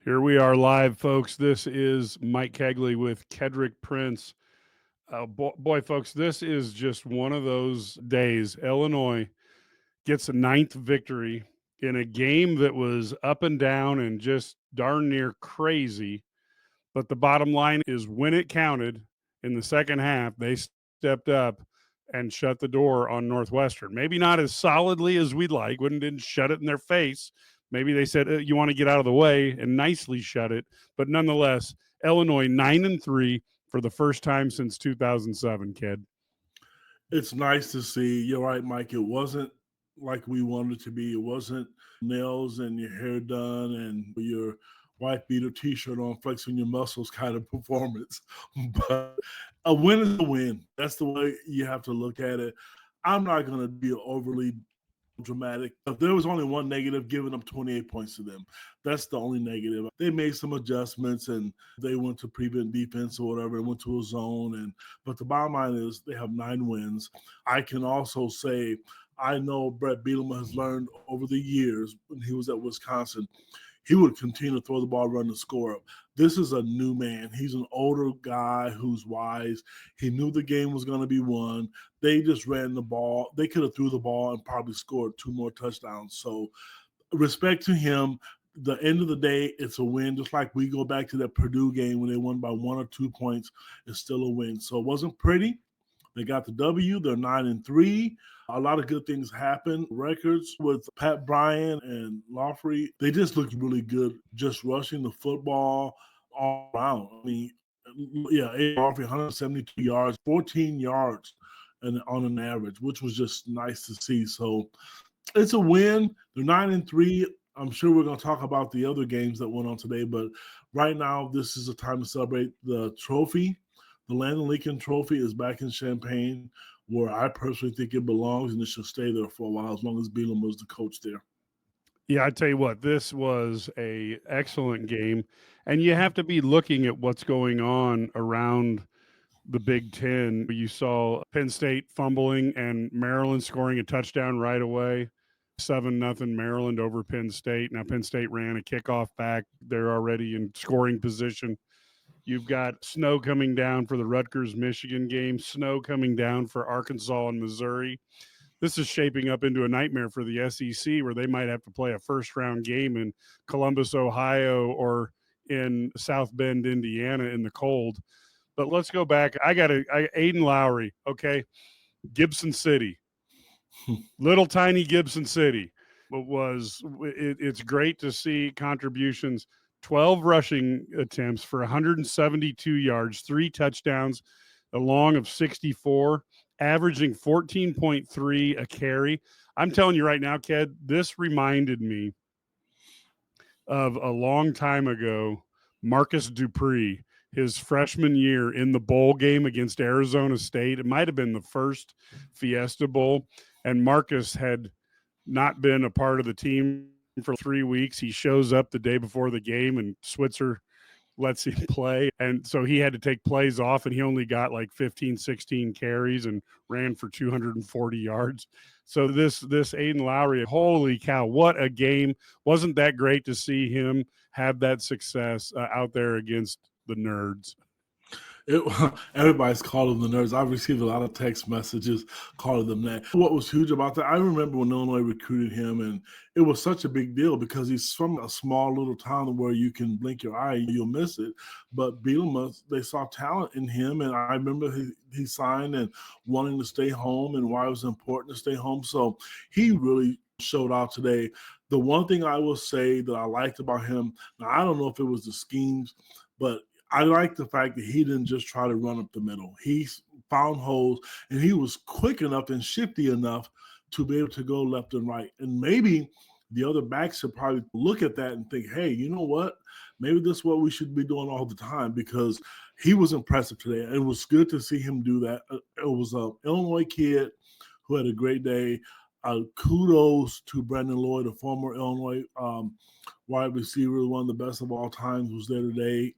Here we are live, folks. This is Mike Cagley with Kedric Prince. Boy, folks, this is just one of those days. Illinois gets a ninth victory in a game that was up and down and just darn near crazy. But the bottom line is when it counted in the second half, they stepped up and shut the door on Northwestern. Maybe not as solidly as we'd like, didn't shut it in their face. Maybe they said, you want to get out of the way and nicely shut it. But nonetheless, Illinois 9-3 for the first time since 2007, kid. It's nice to see. You're right, Mike. It wasn't like we wanted it to be. It wasn't nails and your hair done and your white beater t-shirt on, flexing your muscles kind of performance. But a win is a win. That's the way you have to look at it. I'm not going to be overly dramatic. If there was only one negative, giving up 28 points to them. That's the only negative. They made some adjustments and they went to prevent defense or whatever and went to a zone. But the bottom line is they have 9 wins. I can also say I know Brett Bielema has learned over the years when he was at Wisconsin, he would continue to throw the ball, run the score up. This is a new man. He's an older guy who's wise. He knew the game was going to be won. They just ran the ball. They could have threw the ball and probably scored 2 more touchdowns. So respect to him. The end of the day, it's a win. Just like we go back to that Purdue game when they won by 1 or 2 points, it's still a win. So it wasn't pretty. They got the W. They're 9-3. A lot of good things happen. Records with Pat Bryant and Lawfrey, they just look really good, just rushing the football all around. I mean, yeah, Lawfrey 172 yards, 14 yards on an average, which was just nice to see. So it's a win. They're 9-3. I'm sure we're going to talk about the other games that went on today, but right now this is a time to celebrate the trophy. The Landon Lincoln Trophy is back in Champaign, where I personally think it belongs, and it should stay there for a while as long as Bielema was the coach there. Yeah, I tell you what, this was a excellent game, and you have to be looking at what's going on around the Big Ten. You saw Penn State fumbling and Maryland scoring a touchdown right away. 7-0 Maryland over Penn State. Now Penn State ran a kickoff back. They're already in scoring position. You've got snow coming down for the Rutgers-Michigan game, snow coming down for Arkansas and Missouri. This is shaping up into a nightmare for the SEC where they might have to play a first-round game in Columbus, Ohio, or in South Bend, Indiana in the cold. But let's go back. Aiden Lowry, okay? Gibson City. Little tiny Gibson City. It's great to see contributions. 12 rushing attempts for 172 yards, 3 touchdowns, a long of 64, averaging 14.3 a carry. I'm telling you right now, Ked, this reminded me of a long time ago, Marcus Dupree, his freshman year in the bowl game against Arizona State. It might have been the first Fiesta Bowl, and Marcus had not been a part of the team for 3 weeks. He shows up the day before the game, and Switzer lets him play. And so he had to take plays off, and he only got like 15, 16 carries and ran for 240 yards. So this Aiden Lowry, holy cow, what a game. Wasn't that great to see him have that success out there against the nerds? Everybody's calling them the nerds. I've received a lot of text messages calling them that. What was huge about that, I remember when Illinois recruited him, and it was such a big deal because he's from a small little town where you can blink your eye, you'll miss it. But Bielema, they saw talent in him, and I remember he signed and wanting to stay home and why it was important to stay home. So he really showed out today. The one thing I will say that I liked about him, now I don't know if it was the schemes, but I like the fact that he didn't just try to run up the middle. He found holes, and he was quick enough and shifty enough to be able to go left and right. And maybe the other backs should probably look at that and think, hey, you know what? Maybe this is what we should be doing all the time, because he was impressive today. It was good to see him do that. It was an Illinois kid who had a great day. Kudos to Brandon Lloyd, a former Illinois wide receiver, one of the best of all time, who's there today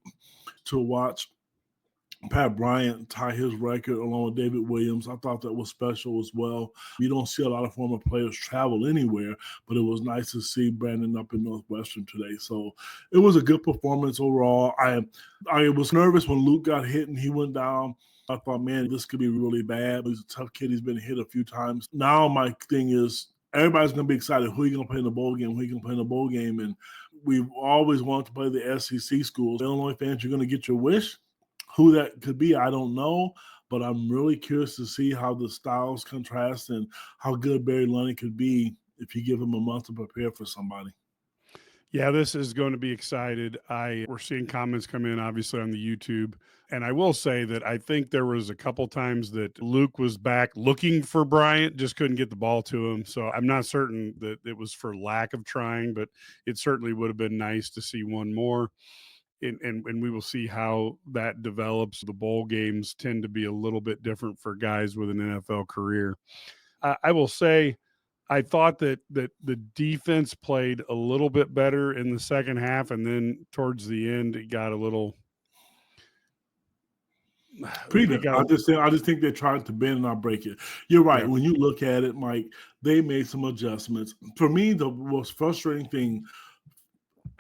to watch. Pat Bryant tie his record along with David Williams. I thought that was special as well. You don't see a lot of former players travel anywhere, but it was nice to see Brandon up in Northwestern today. So it was a good performance overall. I was nervous when Luke got hit and he went down. I thought, man, this could be really bad. He's a tough kid. He's been hit a few times. Now my thing is everybody's going to be excited. Who are you going to play in the bowl game? Who are you going to play in the bowl game? And we've always wanted to play the SEC schools. Illinois fans, you're going to get your wish. Who that could be, I don't know, but I'm really curious to see how the styles contrast and how good Barry Lunney could be if you give him a month to prepare for somebody. Yeah, this is going to be excited. We're seeing comments come in, obviously, on the YouTube. And I will say that I think there was a couple times that Luke was back looking for Bryant, just couldn't get the ball to him. So I'm not certain that it was for lack of trying, but it certainly would have been nice to see one more. And we will see how that develops. The bowl games tend to be a little bit different for guys with an NFL career. I will say, I thought that the defense played a little bit better in the second half, and then towards the end, it got a little. I just think they're trying to bend and not break it. You're right. Yeah. When you look at it, Mike, they made some adjustments. For me, the most frustrating thing,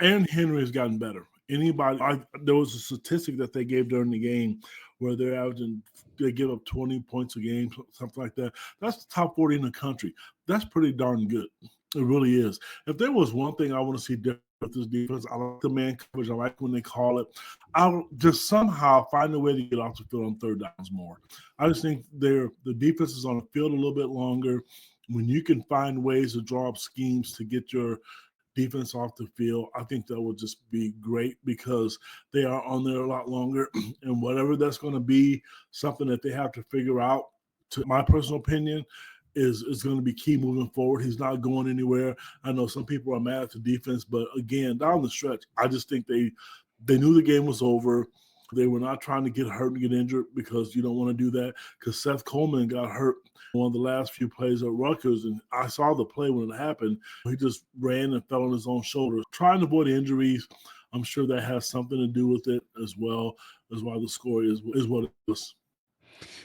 Aaron Henry has gotten better. There was a statistic that they gave during the game where they give up 20 points a game, something like that. That's the top 40 in the country. That's pretty darn good. It really is. If there was one thing I want to see different with this defense, I like the man coverage. I like when they call it. I'll just somehow find a way to get off the field on third downs more. I just think the defense is on the field a little bit longer. When you can find ways to draw up schemes to get your defense off the field, I think that would just be great because they are on there a lot longer. And whatever that's going to be, something that they have to figure out, to my personal opinion, is going to be key moving forward. He's not going anywhere. I know some people are mad at the defense, but again, down the stretch, I just think they knew the game was over. They were not trying to get hurt and get injured because you don't want to do that, because Seth Coleman got hurt one of the last few plays at Rutgers, and I saw the play when it happened. He just ran and fell on his own shoulder. Trying to avoid injuries, I'm sure that has something to do with it as well, as why the score is what it is.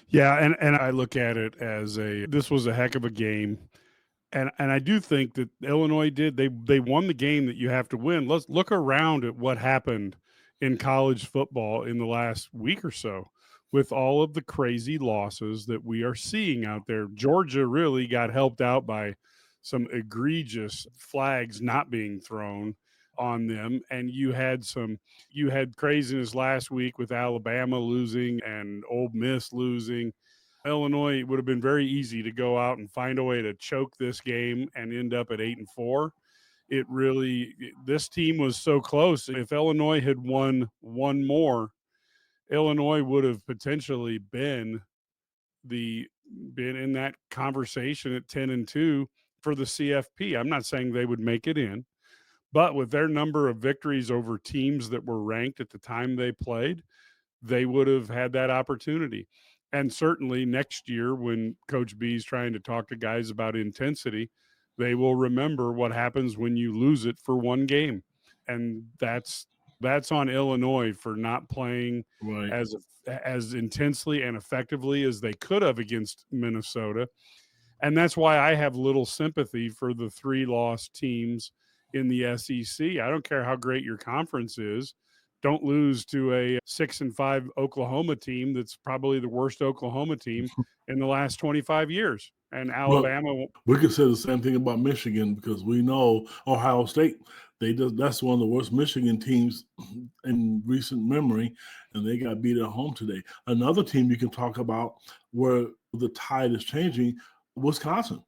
Yeah, and I look at it as this was a heck of a game. And I do think that Illinois they won the game that you have to win. Let's look around at what happened in college football in the last week or so with all of the crazy losses that we are seeing out there. Georgia really got helped out by some egregious flags not being thrown on them, and you had craziness last week with Alabama losing and Ole Miss losing. Illinois would have been very easy to go out and find a way to choke this game and end up at 8-4. This team was so close. If Illinois had won one more, Illinois would have potentially been in that conversation at 10-2 for the CFP. I'm not saying they would make it in, but with their number of victories over teams that were ranked at the time they played, they would have had that opportunity. And certainly next year, when Coach B is trying to talk to guys about intensity, they will remember what happens when you lose it for one game. And that's on Illinois for not playing Right. as intensely and effectively as they could have against Minnesota. And that's why I have little sympathy for the 3 lost teams in the SEC. I don't care how great your conference is. Don't lose to a 6-5 Oklahoma team that's probably the worst Oklahoma team in the last 25 years. And Alabama. Well, we could say the same thing about Michigan, because we know Ohio State, that's one of the worst Michigan teams in recent memory, and they got beat at home today. Another team you can talk about where the tide is changing, Wisconsin.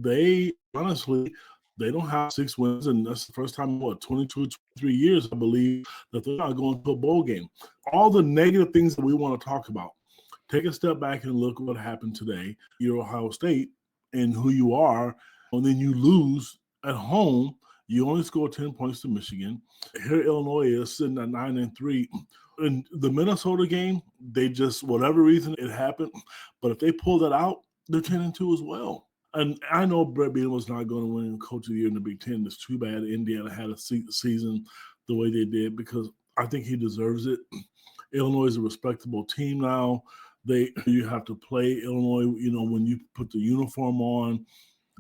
They honestly, they don't have 6 wins, and that's the first time in 22, 23 years, I believe, that they're not going to a bowl game. All the negative things that we want to talk about. Take a step back and look at what happened today. You're Ohio State and who you are, and then you lose at home. You only score 10 points to Michigan. Here Illinois is sitting at 9-3. In the Minnesota game, they just, whatever reason it happened, but if they pull that out, they're 10-2 as well. And I know Brett Bielema was not going to win Coach of the Year in the Big Ten. It's too bad Indiana had a season the way they did, because I think he deserves it. Illinois is a respectable team now. You have to play Illinois, when you put the uniform on,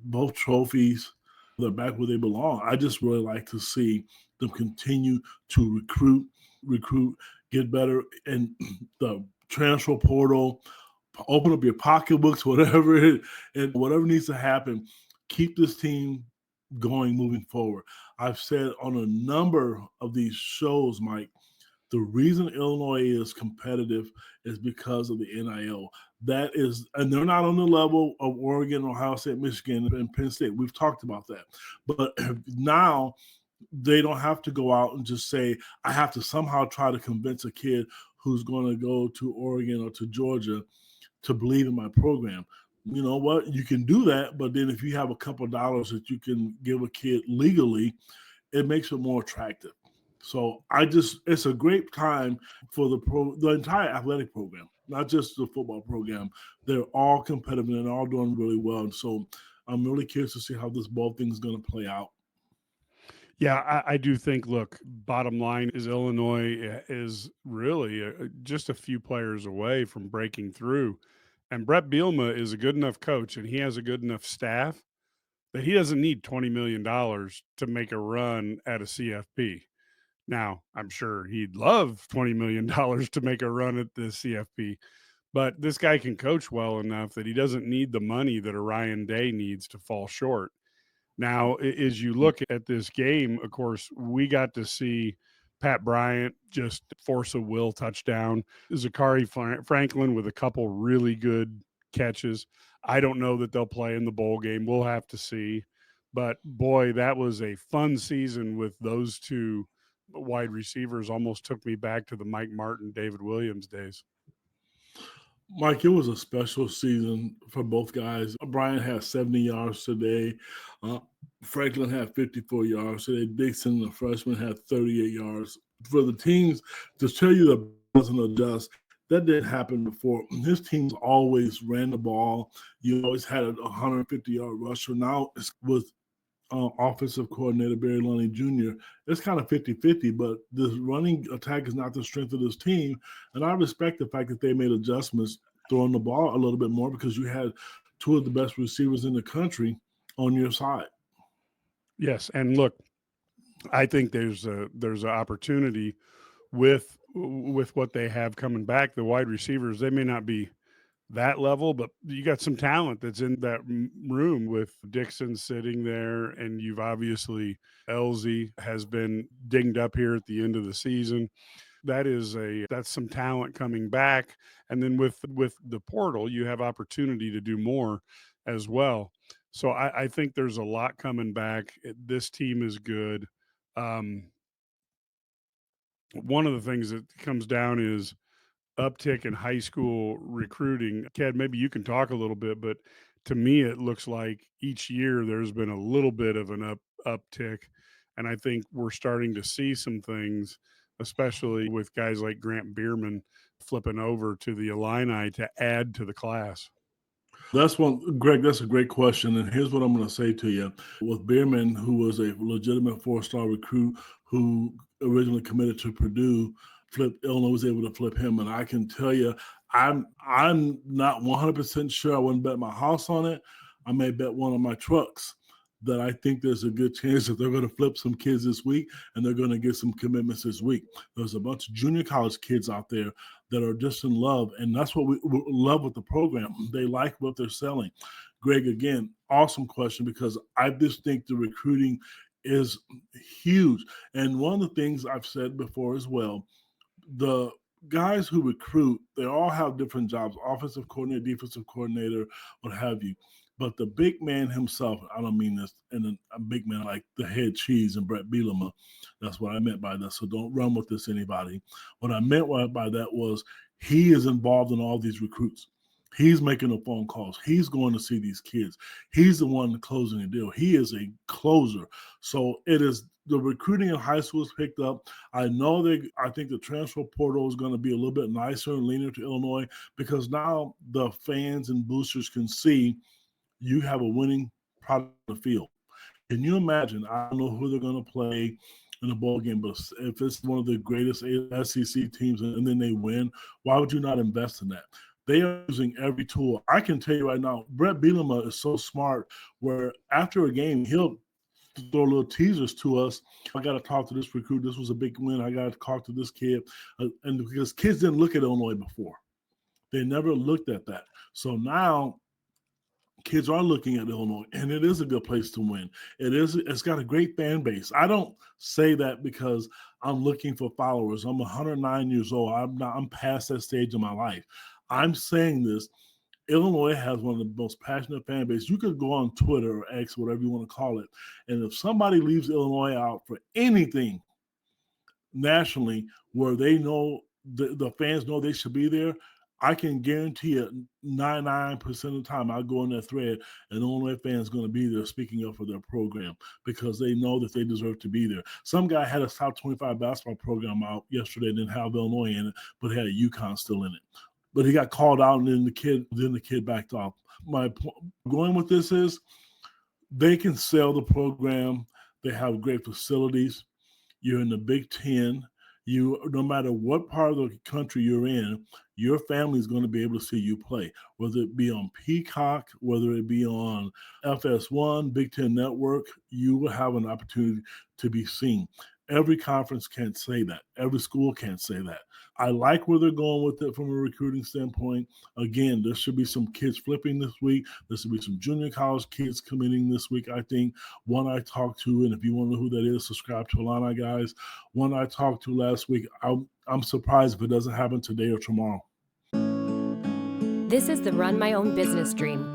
both trophies, they're back where they belong. I just really like to see them continue to recruit, get better, and the transfer portal, open up your pocketbooks, whatever needs to happen. Keep this team going moving forward. I've said on a number of these shows, Mike, the reason Illinois is competitive is because of the NIL. And they're not on the level of Oregon, Ohio State, Michigan, and Penn State. We've talked about that. But now they don't have to go out and just say, I have to somehow try to convince a kid who's going to go to Oregon or to Georgia to believe in my program. You know what? You can do that, but then if you have a couple of dollars that you can give a kid legally, it makes it more attractive. So it's a great time for the entire athletic program, not just the football program. They're all competitive and they're all doing really well. And so I'm really curious to see how this ball thing is going to play out. Yeah, I do think, look, bottom line is Illinois is really just a few players away from breaking through. And Brett Bielema is a good enough coach and he has a good enough staff that he doesn't need $20 million to make a run at a CFP. Now, I'm sure he'd love $20 million to make a run at the CFP, but this guy can coach well enough that he doesn't need the money that a Ryan Day needs to fall short. Now, as you look at this game, of course, we got to see Pat Bryant just force a will touchdown. Zachary Franklin with a couple really good catches. I don't know that they'll play in the bowl game. We'll have to see. But boy, that was a fun season with those two wide receivers. Almost took me back to the Mike Martin, David Williams days. Mike, it was a special season for both guys. Bryant had 70 yards today. Franklin had 54 yards today. Dixon, the freshman, had 38 yards. For the teams to tell you that doesn't adjust, that didn't happen before. His teams always ran the ball. You always had a 150-yard rusher. Now it's with offensive coordinator Barry Lunny Jr., it's kind of 50-50, but this running attack is not the strength of this team. And I respect the fact that they made adjustments, throwing the ball a little bit more because you had two of the best receivers in the country on your side. Yes, and look, I think there's an opportunity with what they have coming back. The wide receivers, they may not be that level, but you got some talent that's in that room with Dixon sitting there, and you've obviously Elzy has been dinged up here at the end of the season. That's some talent coming back, and then with the portal, you have opportunity to do more as well. So I think there's a lot coming back. This team is good. One of the things that comes down is uptick in high school recruiting. Ked, maybe you can talk a little bit, but to me, it looks like each year there's been a little bit of an uptick. And I think we're starting to see some things, especially with guys like Grant Bierman flipping over to the Illini to add to the class. Greg, that's a great question. And here's what I'm going to say to you. With Bierman, who was a legitimate four-star recruit who originally committed to Purdue, Illinois was able to flip him. And I can tell you, I'm not 100% sure. I wouldn't bet my house on it. I may bet one of my trucks that I think there's a good chance that they're going to flip some kids this week and they're going to get some commitments this week. There's a bunch of junior college kids out there that are just in love, and that's what we love with the program. They like what they're selling. Greg, again, awesome question, because I just think the recruiting is huge. And one of the things I've said before as well, the guys who recruit, they all have different jobs, offensive coordinator, defensive coordinator, what have you. But the big man himself, I don't mean this, and a big man like the head cheese and Brett Bielema, that's what I meant by that. So don't run with this, anybody. What I meant by that was he is involved in all these recruits. He's making the phone calls. He's going to see these kids. He's the one closing the deal. He is a closer. So it is the recruiting in high school is picked up. I think the transfer portal is going to be a little bit nicer and leaner to Illinois, because now the fans and boosters can see you have a winning product on the field. Can you imagine? I don't know who they're going to play. in a bowl game. But if it's one of the greatest SEC teams and then they win, why would you not invest in that? They are using every tool. I can tell you right now, Brett Bielema is so smart where after a game, he'll throw little teasers to us. I got to talk to this recruit. This was a big win. I got to talk to this kid. And because kids didn't look at Illinois before. They never looked at that. So now kids are looking at Illinois, and it is a good place to win. It's got a great fan base. I don't say that because I'm looking for followers. I'm 109 years old. I'm past that stage of my life. I'm saying this. Illinois has one of the most passionate fan bases. You could go on Twitter or X, whatever you want to call it, and if somebody leaves Illinois out for anything nationally where they know the fans know they should be there, I can guarantee it 99% of the time I'll go in that thread and Illinois fans going to be there speaking up for their program because they know that they deserve to be there. Some guy had a top 25 basketball program out yesterday and didn't have Illinois in it, but had a UConn still in it. But he got called out and then the kid backed off. My point going with this is they can sell the program. They have great facilities. You're in the Big Ten. No matter what part of the country you're in, your family is going to be able to see you play, whether it be on Peacock, whether it be on FS1, Big Ten Network, you will have an opportunity to be seen. Every conference can't say that. Every school can't say that. I like where they're going with it from a recruiting standpoint. Again, there should be some kids flipping this week. There should be some junior college kids committing this week, I think. One I talked to, and if you want to know who that is, subscribe to IlliniGuys. One I talked to last week, I'm surprised if it doesn't happen today or tomorrow. This is the run my own business dream.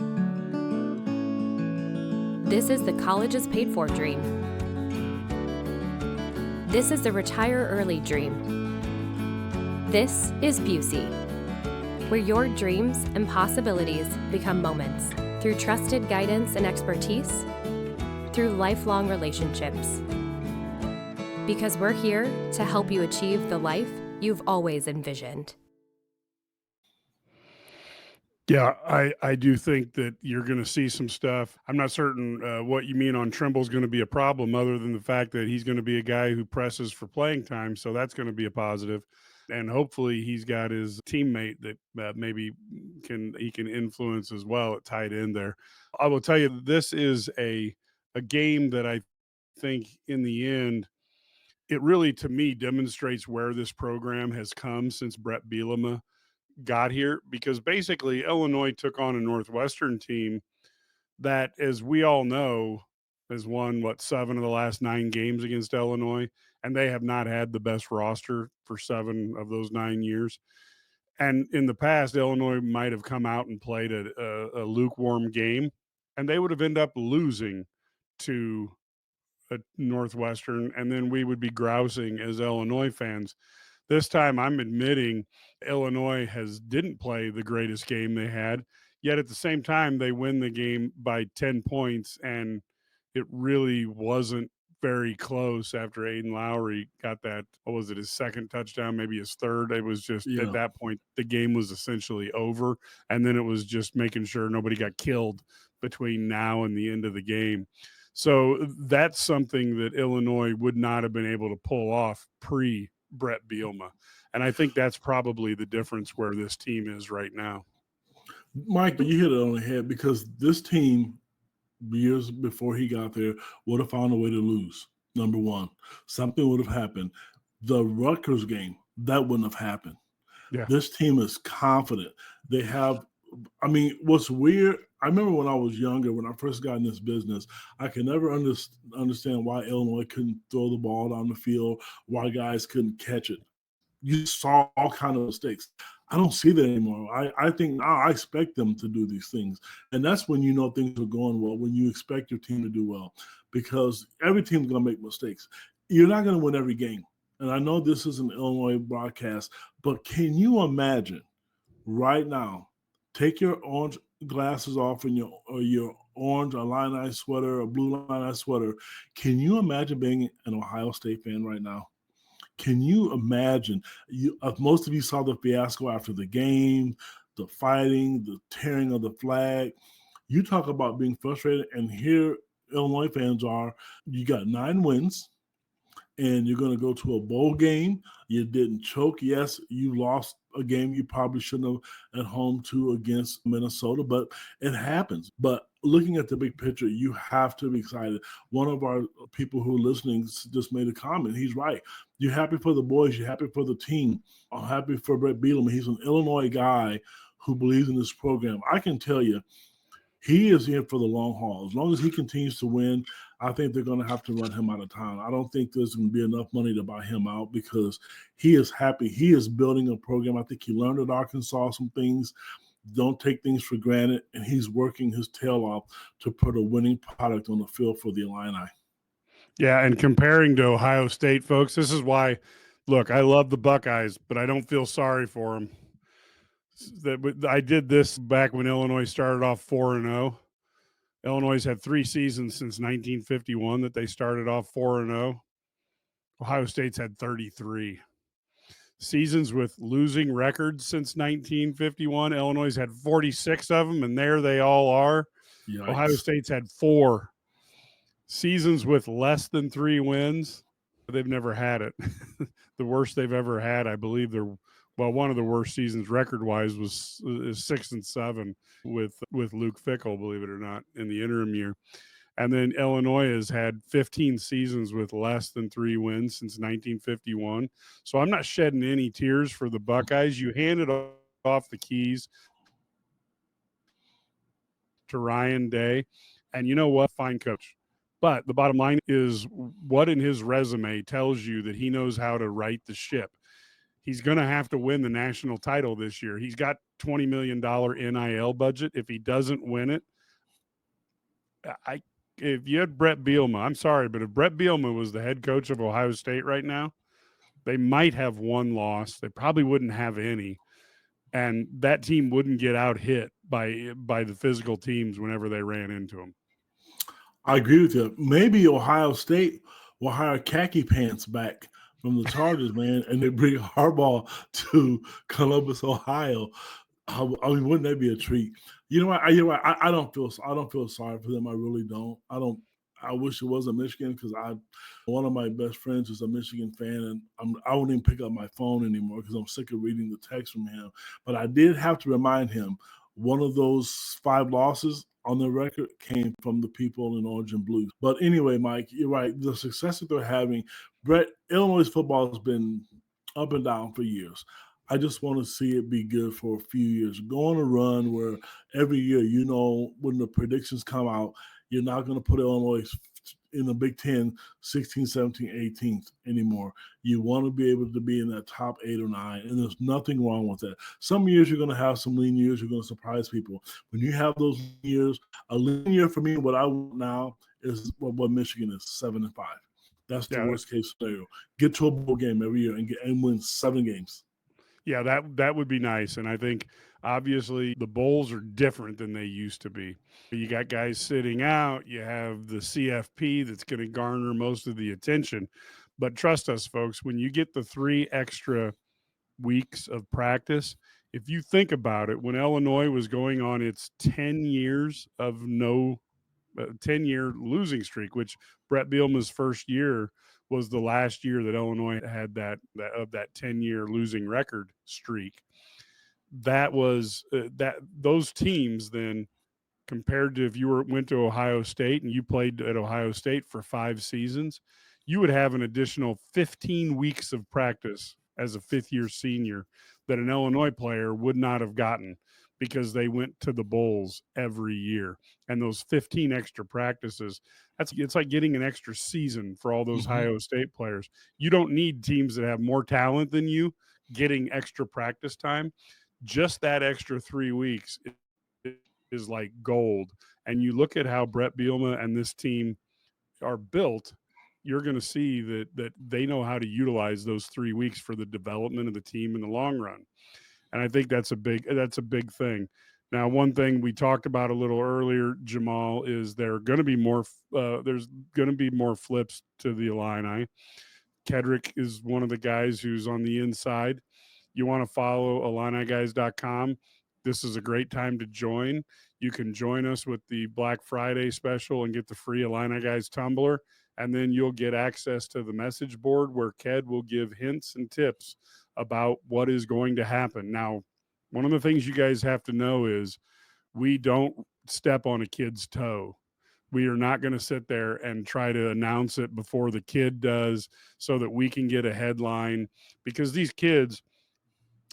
This is the colleges paid for dream. This is the retire early dream. This is Busey, where your dreams and possibilities become moments through trusted guidance and expertise, through lifelong relationships. Because we're here to help you achieve the life you've always envisioned. Yeah, I do think that you're going to see some stuff. I'm not certain what you mean on Trimble's going to be a problem other than the fact that he's going to be a guy who presses for playing time. So that's going to be a positive. And hopefully he's got his teammate that maybe he can influence as well at tight end there. I will tell you, this is a game that I think in the end, it really, to me, demonstrates where this program has come since Brett Bielema got here, because basically Illinois took on a Northwestern team that, as we all know, has won 7 of the last 9 games against Illinois, and they have not had the best roster for 7 of those 9 years. And in the past, Illinois might have come out and played a lukewarm game, and they would have ended up losing to a Northwestern, and then we would be grousing as Illinois fans. This time I'm admitting Illinois didn't play the greatest game they had, yet at the same time they win the game by 10 points, and it really wasn't very close after Aiden Lowry got that, his second touchdown, maybe his third. It was just at that point the game was essentially over, and then it was just making sure nobody got killed between now and the end of the game. So that's something that Illinois would not have been able to pull off pre-Brett Bielema. And I think that's probably the difference where this team is right now. Mike, you hit it on the head, because this team, years before he got there, would have found a way to lose. Number one, something would have happened. The Rutgers game, that wouldn't have happened. Yeah. This team is confident. They have, what's weird, I remember when I was younger, when I first got in this business, I could never understand why Illinois couldn't throw the ball down the field, why guys couldn't catch it. You saw all kinds of mistakes. I don't see that anymore. I think now I expect them to do these things. And that's when you know things are going well, when you expect your team to do well, because every team's going to make mistakes. You're not going to win every game. And I know this is an Illinois broadcast, but can you imagine right now, take your orange glasses off and your orange Illini sweater or blue Illini sweater. Can you imagine being an Ohio State fan right now? Can you imagine? Most of you saw the fiasco after the game, the fighting, the tearing of the flag. You talk about being frustrated, and here Illinois fans are. You got 9 wins. and you're going to go to a bowl game. You didn't choke. Yes, you lost a game you probably shouldn't have at home to against Minnesota, but it happens. But looking at the big picture, you have to be excited. One of our people who are listening just made a comment. He's right. You're happy for the boys. You're happy for the team. I'm happy for Brett Bielema. He's an Illinois guy who believes in this program. I can tell you, he is in for the long haul. As long as he continues to win, I think they're going to have to run him out of town. I don't think there's going to be enough money to buy him out because he is happy. He is building a program. I think he learned at Arkansas some things. Don't take things for granted, and he's working his tail off to put a winning product on the field for the Illini. Yeah, and comparing to Ohio State, folks, this is why, look, I love the Buckeyes, but I don't feel sorry for them. I did this back when Illinois started off 4-0. Illinois had 3 seasons since 1951 that they started off 4-0. Ohio State's had 33 seasons with losing records since 1951. Illinois had 46 of them, and there they all are. Yikes. Ohio State's had 4 seasons with less than 3 wins. They've never had it. The worst they've ever had, I believe, one of the worst seasons record-wise is 6-7 with Luke Fickell, believe it or not, in the interim year. And then Illinois has had 15 seasons with less than 3 wins since 1951. So I'm not shedding any tears for the Buckeyes. You handed off the keys to Ryan Day, and you know what? Fine coach. But the bottom line is what in his resume tells you that he knows how to right the ship. He's going to have to win the national title this year. He's got $20 million NIL budget. If he doesn't win it, if you had Brett Bielema, I'm sorry, but if Brett Bielema was the head coach of Ohio State right now, they might have 1 loss. They probably wouldn't have any. And that team wouldn't get out hit by the physical teams whenever they ran into them. I agree with you. Maybe Ohio State will hire khaki pants back from the Chargers, man, and they bring Harbaugh to Columbus, Ohio. I mean, wouldn't that be a treat? You know what? I don't feel sorry for them. I really don't. I wish it wasn't Michigan because one of my best friends is a Michigan fan, and I won't even pick up my phone anymore because I'm sick of reading the text from him. But I did have to remind him one of those 5 losses on the record came from the people in orange and blue. But anyway, Mike, you're right. The success that they're having, Illinois football has been up and down for years. I just want to see it be good for a few years. Go on a run where every year, when the predictions come out, you're not going to put Illinois in the Big Ten 16, 17, 18th anymore. You want to be able to be in that top 8 or 9, and there's nothing wrong with that. Some years you're going to have some lean years. You're going to surprise people. When you have those years, a lean year for me, what I want now is what Michigan is, 7-5. That's the worst case scenario. Get to a bowl game every year and win 7 games. Yeah, that would be nice. And I think obviously the bowls are different than they used to be. You got guys sitting out, you have the CFP that's going to garner most of the attention. But trust us, folks, when you get the 3 extra weeks of practice, if you think about it, when Illinois was going on its 10 years of 10-year losing streak, which Brett Bielema's first year was the last year that Illinois had that 10-year losing record streak. That was those teams then compared to if you went to Ohio State and you played at Ohio State for 5 seasons, you would have an additional 15 weeks of practice as a 5th-year senior that an Illinois player would not have gotten because they went to the bowls every year. And those 15 extra practices, it's like getting an extra season for all those Ohio State players. You don't need teams that have more talent than you getting extra practice time. Just that extra 3 weeks is like gold. And you look at how Brett Bielema and this team are built, you're going to see that they know how to utilize those 3 weeks for the development of the team in the long run. And I think that's a big thing. Now, one thing we talked about a little earlier, Jamal, is there's going to be more flips to the Illini. Kedric is one of the guys who's on the inside. You want to follow IlliniGuys.com. This is a great time to join. You can join us with the Black Friday special and get the free Illini Guys tumbler. And then you'll get access to the message board where Ked will give hints and tips about what is going to happen. Now, one of the things you guys have to know is we don't step on a kid's toe. We are not going to sit there and try to announce it before the kid does so that we can get a headline, because these kids,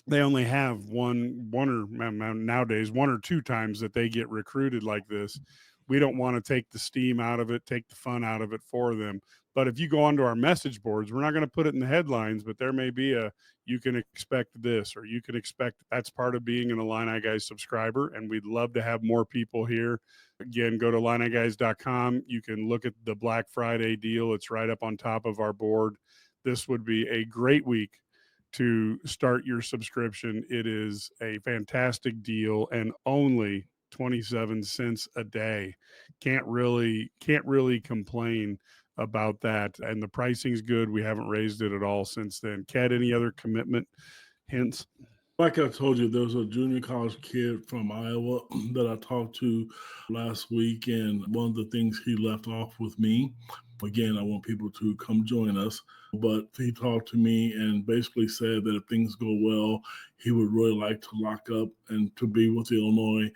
they only have one or nowadays 1 or 2 times that they get recruited like this. We don't want to take the steam out of it, take the fun out of it for them. But if you go onto our message boards, we're not going to put it in the headlines, but there may be you can expect this, or you can expect. That's part of being an IlliniGuys subscriber, and we'd love to have more people here. Again, go to IlliniGuys.com. You can look at the Black Friday deal. It's right up on top of our board. This would be a great week to start your subscription. It is a fantastic deal and only 27 cents a day. Can't really complain about that. And the pricing's good. We haven't raised it at all since then. Kat, any other commitment hints? Like I told you, there was a junior college kid from Iowa that I talked to last week, and one of the things he left off with me, again, I want people to come join us, but he talked to me and basically said that if things go well, he would really like to lock up and to be with Illinois.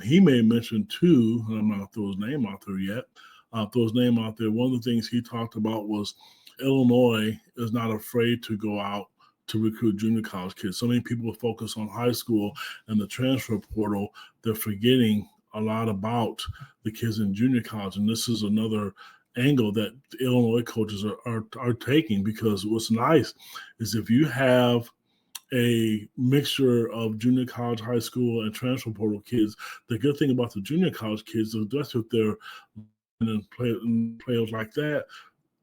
He may mention too, and I'm not going to throw his name out there yet, one of the things he talked about was Illinois is not afraid to go out to recruit junior college kids. So many people focus on high school and the transfer portal. They're forgetting a lot about the kids in junior college. And this is another angle that the Illinois coaches are taking, because what's nice is if you have a mixture of junior college, high school, and transfer portal kids, the good thing about the junior college kids is that's what they're in players like that,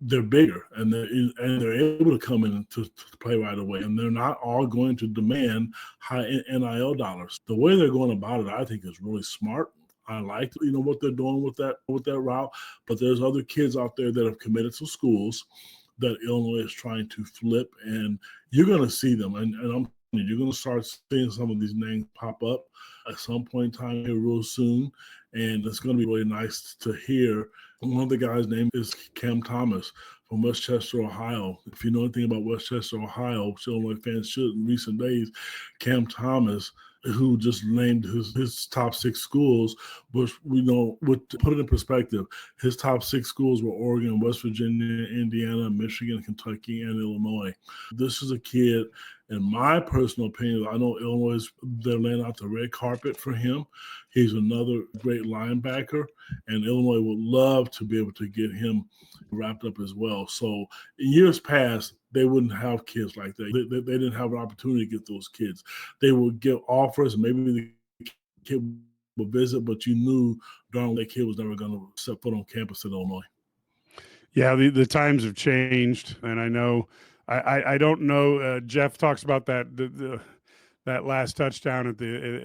they're bigger and they're able to come in to play right away, and they're not all going to demand high NIL dollars. The way they're going about it, I think, is really smart. I like what they're doing with that route, but there's other kids out there that have committed to schools that Illinois is trying to flip, and you're going to see them, and you're going to start seeing some of these names pop up at some point in time here real soon, and it's going to be really nice to hear. One of the guys' name is Cam Thomas from Westchester, Ohio. If you know anything about Westchester, Ohio, which Illinois fans should in recent days, Cam Thomas, who just named his top 6 schools, which we know, to put it in perspective, his top 6 schools were Oregon, West Virginia, Indiana, Michigan, Kentucky, and Illinois. This is a kid, in my personal opinion, I know Illinois, they're laying out the red carpet for him. He's another great linebacker, and Illinois would love to be able to get him wrapped up as well. So in years past, they wouldn't have kids like that. They didn't have an opportunity to get those kids. They would get offers, and maybe the kid would visit, but you knew darn well that kid was never going to set foot on campus at Illinois. Yeah, the times have changed, and I know I don't know. Jeff talks about that that last touchdown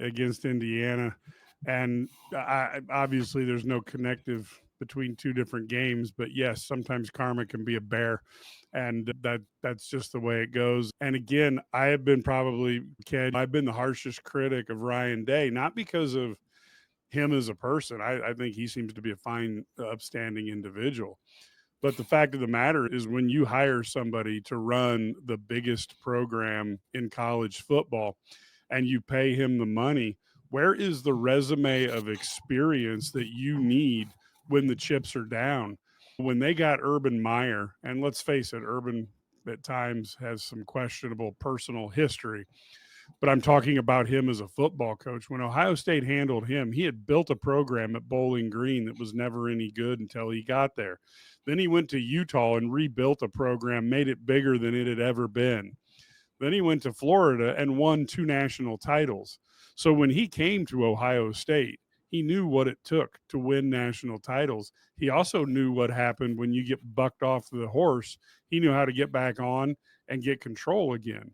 against Indiana, and obviously there's no connective between 2 different games, but yes, sometimes karma can be a bear, and that's just the way it goes. And again, I've been the harshest critic of Ryan Day, not because of him as a person. I think he seems to be a fine, upstanding individual. But the fact of the matter is, when you hire somebody to run the biggest program in college football and you pay him the money, where is the resume of experience that you need when the chips are down? When they got Urban Meyer, and let's face it, Urban at times has some questionable personal history, but I'm talking about him as a football coach. When Ohio State handled him, he had built a program at Bowling Green that was never any good until he got there. Then he went to Utah and rebuilt a program, made it bigger than it had ever been. Then he went to Florida and won 2 national titles. So when he came to Ohio State, he knew what it took to win national titles. He also knew what happened when you get bucked off the horse. He knew how to get back on and get control again.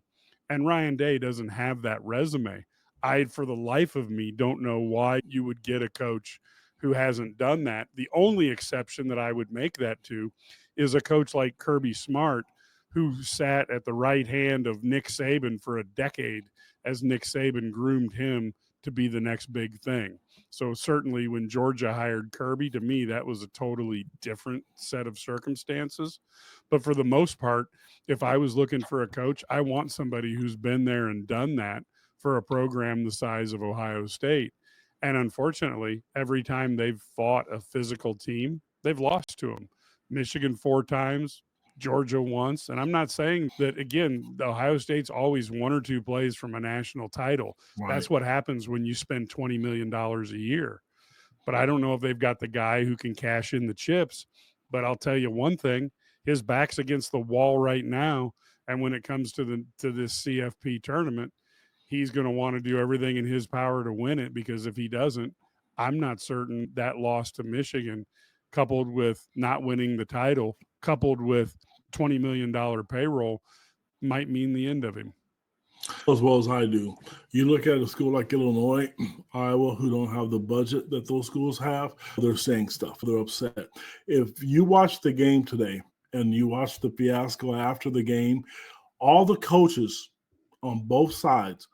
And Ryan Day doesn't have that resume. I, for the life of me, don't know why you would get a coach who hasn't done that. The only exception that I would make that to is a coach like Kirby Smart, who sat at the right hand of Nick Saban for a decade as Nick Saban groomed him to be the next big thing. So certainly when Georgia hired Kirby, to me, that was a totally different set of circumstances. But for the most part, if I was looking for a coach, I want somebody who's been there and done that for a program the size of Ohio State. And unfortunately, every time they've fought a physical team, they've lost to them. Michigan 4 times, Georgia once. And I'm not saying that, again, Ohio State's always 1 or 2 plays from a national title. Right. That's what happens when you spend $20 million a year. But I don't know if they've got the guy who can cash in the chips. But I'll tell you one thing, his back's against the wall right now. And when it comes to this CFP tournament, he's going to want to do everything in his power to win it, because if he doesn't, I'm not certain that loss to Michigan, coupled with not winning the title, coupled with $20 million payroll, might mean the end of him. As well as I do. You look at a school like Illinois, Iowa, who don't have the budget that those schools have, they're saying stuff. They're upset. If you watch the game today and you watch the fiasco after the game, all the coaches on both sides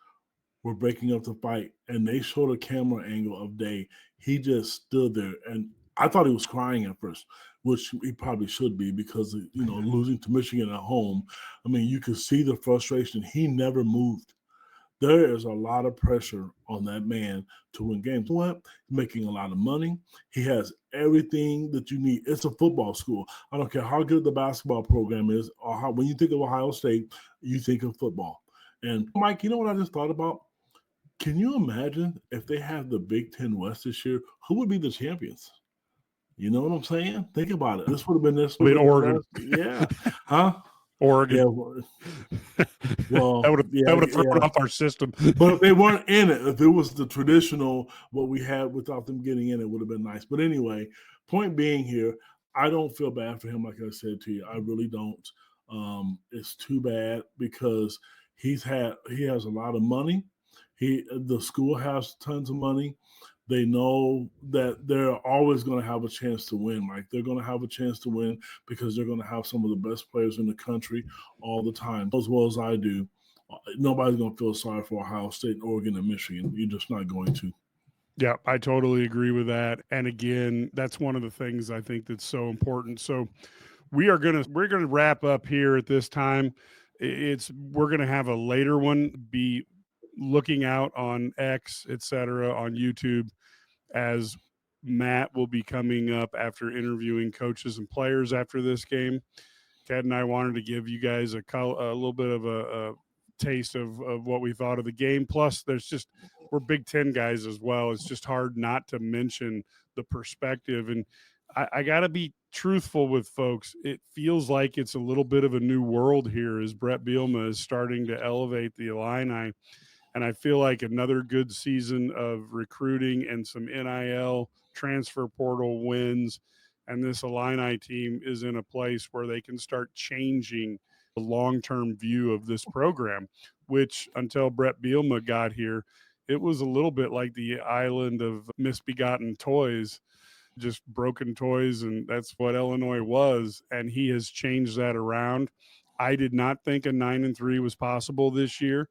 were breaking up the fight, and they showed a camera angle of Day. He just stood there, and I thought he was crying at first, which he probably should be, because, you know, losing to Michigan at home. I mean, you could see the frustration. He never moved. There is a lot of pressure on that man to win games. What? Making a lot of money. He has everything that you need. It's a football school. I don't care how good the basketball program is, or how, when you think of Ohio State, you think of football. And Mike, you know what I just thought about? Can you imagine if they had the Big Ten West this year? Who would be the champions? You know what I'm saying? Think about it. This would have been this. Oregon. Yeah. Huh? Oregon. Yeah. Well, that would have thrown off our system. But if they weren't in it, if it was the traditional, what we had without them getting in, it would have been nice. But anyway, point being here, I don't feel bad for him, like I said to you. I really don't. It's too bad, because he has a lot of money. The school has tons of money. They know that they're always going to have a chance to win. Like, they're going to have a chance to win because they're going to have some of the best players in the country all the time, as well as I do. Nobody's going to feel sorry for Ohio State, Oregon, and Michigan. You're just not going to. Yeah, I totally agree with that. And again, that's one of the things I think that's so important. So we're gonna wrap up here at this time. We're gonna have a later one, be looking out on X, etc., on YouTube, as Matt will be coming up after interviewing coaches and players after this game. Ted and I wanted to give you guys a little bit of a taste of what we thought of the game. Plus, we're Big Ten guys as well. It's just hard not to mention the perspective. And I got to be truthful with folks. It feels like it's a little bit of a new world here as Brett Bielema is starting to elevate the Illini. And I feel like another good season of recruiting and some NIL transfer portal wins, and this Illini team is in a place where they can start changing the long-term view of this program, which until Brett Bielema got here, it was a little bit like the island of misbegotten toys, just broken toys, and that's what Illinois was, and he has changed that around. I did not think a 9-3 was possible this year.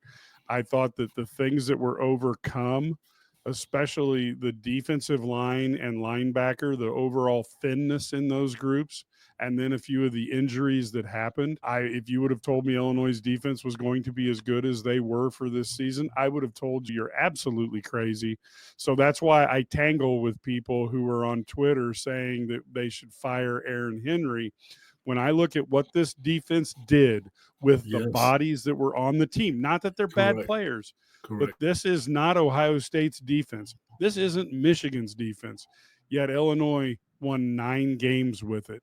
I thought that the things that were overcome, especially the defensive line and linebacker, the overall thinness in those groups, and then a few of the injuries that happened. If you would have told me Illinois' defense was going to be as good as they were for this season, I would have told you you're absolutely crazy. So that's why I tangle with people who are on Twitter saying that they should fire Aaron Henry. When I look at what this defense did with the bodies that were on the team, not that they're bad players, but this is not Ohio State's defense. This isn't Michigan's defense, yet Illinois won 9 games with it.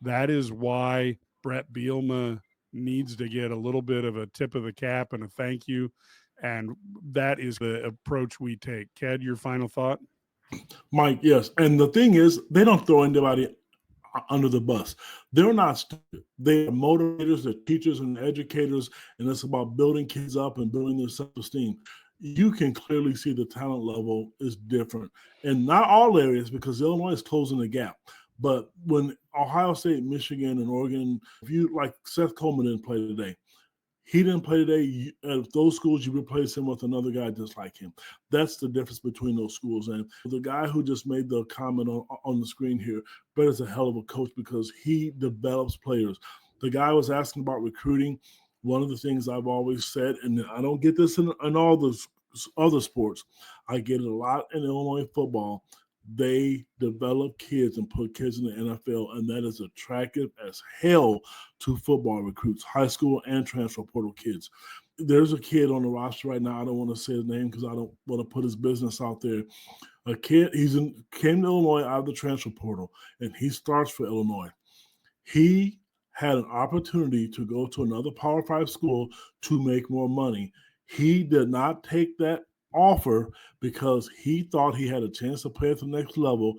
That is why Brett Bielema needs to get a little bit of a tip of the cap and a thank you, and that is the approach we take. Ked, your final thought? Mike, yes. And the thing is, they don't throw anybody under the bus. They're not stupid. They are motivators, they're teachers and educators, and it's about building kids up and building their self-esteem. You can clearly see the talent level is different. And not all areas, because Illinois is closing the gap. But when Ohio State, Michigan, and Oregon, if you like Seth Coleman didn't play today, He didn't play today. At those schools, you replace him with another guy just like him. That's the difference between those schools. And the guy who just made the comment on the screen here, Brett's a hell of a coach because he develops players. The guy was asking about recruiting. One of the things I've always said, and I don't get this in all the other sports, I get it a lot in Illinois football. They develop kids and put kids in the NFL, and that is attractive as hell to football recruits, high school and transfer portal kids. There's a kid on the roster right now. I don't want to say his name because I don't want to put his business out there. A kid, came to Illinois out of the transfer portal, and he starts for Illinois. He had an opportunity to go to another Power 5 school to make more money. He did not take that offer because he thought he had a chance to play at the next level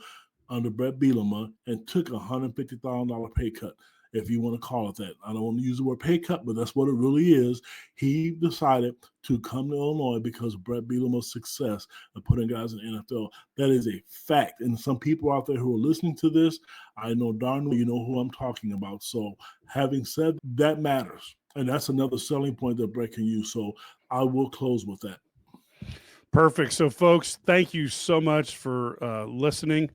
under Brett Bielema and took a $150,000 pay cut, if you want to call it that. I don't want to use the word pay cut, but that's what it really is. He decided to come to Illinois because of Brett Bielema's success of putting guys in the NFL. That is a fact. And some people out there who are listening to this, I know darn well you know who I'm talking about. So having said that matters. And that's another selling point that Brett can use. So I will close with that. Perfect. So, folks, thank you so much for listening.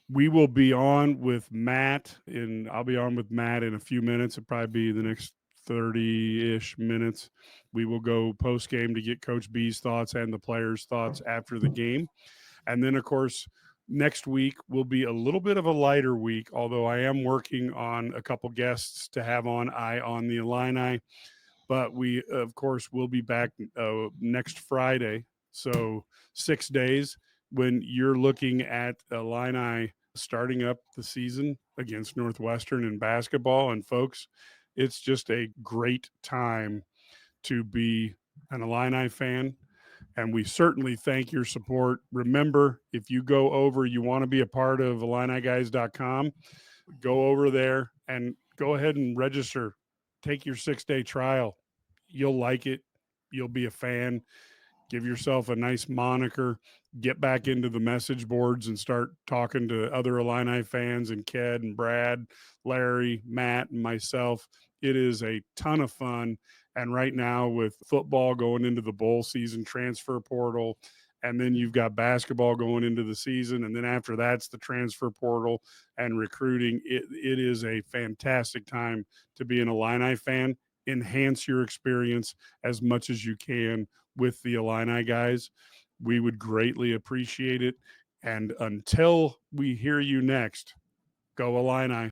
We will be on with Matt, and I'll be on with Matt in a few minutes. It'll probably be the next 30-ish minutes. We will go post-game to get Coach B's thoughts and the players' thoughts after the game. And then, of course, next week will be a little bit of a lighter week, although I am working on a couple guests to have on the Illini. But we, of course, will be back next Friday. So 6 days when you're looking at Illini starting up the season against Northwestern in basketball. And folks, it's just a great time to be an Illini fan. And we certainly thank your support. Remember, if you go over, you want to be a part of IlliniGuys.com, go over there and go ahead and register. Take your 6-day trial. You'll like it. You'll be a fan. Give yourself a nice moniker, get back into the message boards and start talking to other Illini fans and Ked and Brad, Larry, Matt, and myself. It is a ton of fun. And right now with football going into the bowl season, transfer portal, and then you've got basketball going into the season. And then after that's the transfer portal and recruiting. It is a fantastic time to be an Illini fan. Enhance your experience as much as you can with the Illini guys. We would greatly appreciate it. And until we hear you next, go Illini.